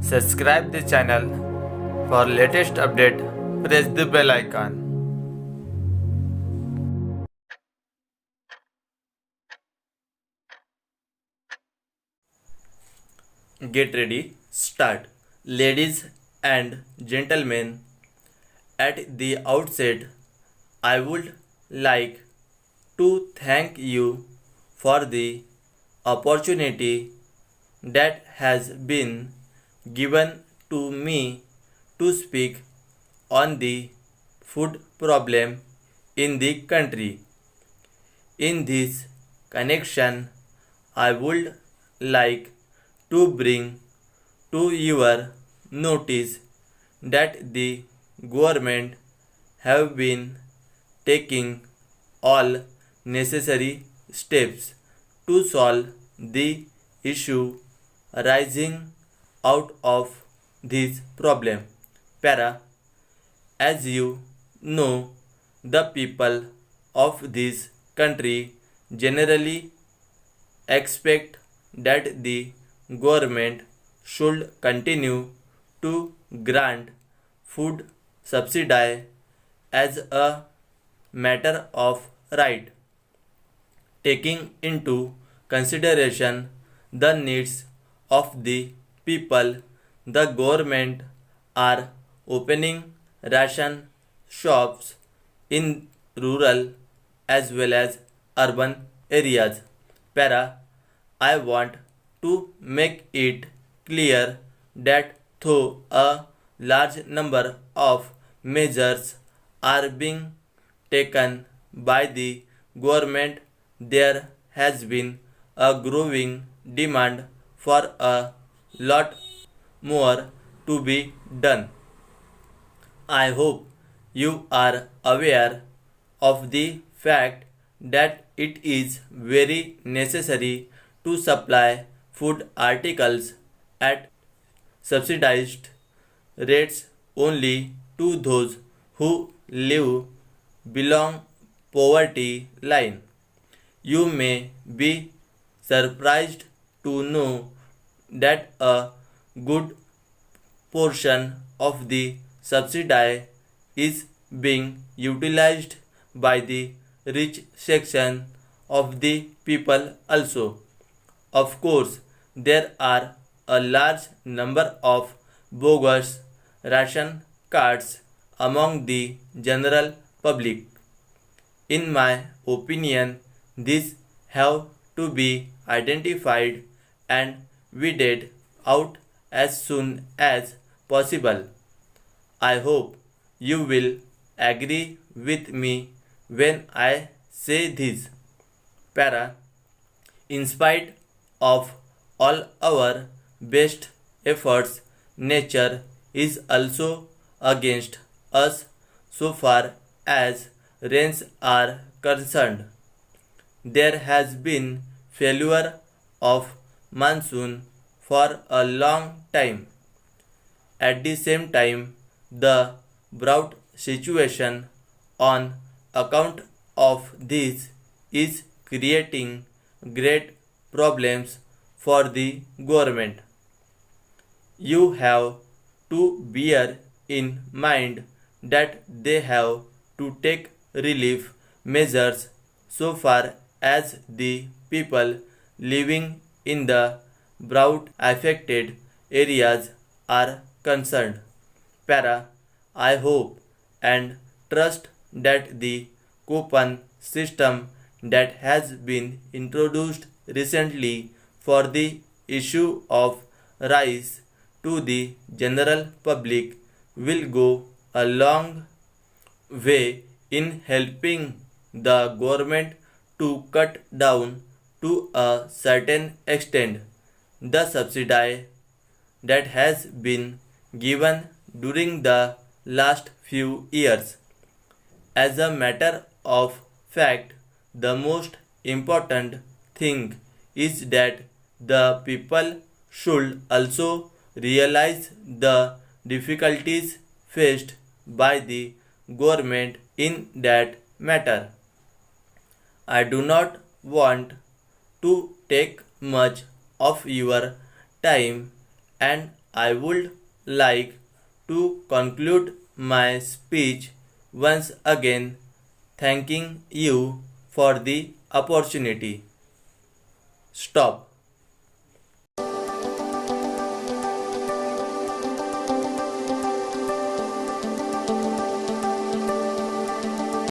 Subscribe the channel for latest update. Press the bell icon. Get ready, start. Ladies and gentlemen, at the outset, I would like to thank you for the opportunity that has been given to me to speak on the food problem in the country. In this connection, I would like to bring to your notice that the government have been taking all necessary steps to solve the issue arising out of this problem. Para, as you know, the people of this country generally expect that the government should continue to grant food subsidy as a matter of right, taking into consideration the needs of the people. The government are opening ration shops in rural as well as urban areas. Para, I want to make it clear that though a large number of measures are being taken by the government, there has been a growing demand for a lot more to be done. I hope you are aware of the fact that it is very necessary to supply food articles at subsidized rates only to those who live below poverty line. You may be surprised to know that a good portion of the subsidy is being utilized by the rich section of the people also. Of course, there are a large number of bogus ration cards among the general public. In my opinion, these have to be identified and weeded out as soon as possible. I hope you will agree with me when I say this. Para, in spite of all our best efforts, nature is also against us so far as rains are concerned. There has been failure of monsoon for a long time. At the same time, the drought situation on account of this is creating great problems for the government. You have to bear in mind that they have to take relief measures so far as the people living in the drought affected areas are concerned. Para, I hope and trust that the coupon system that has been introduced recently for the issue of rice to the general public will go a long way in helping the government to cut down to a certain extent the subsidy that has been given during the last few years. As a matter of fact, the most important thing is that the people should also realize the difficulties faced by the government in that matter. I do not want to take much of your time, and I would like to conclude my speech once again thanking you for the opportunity. Stop.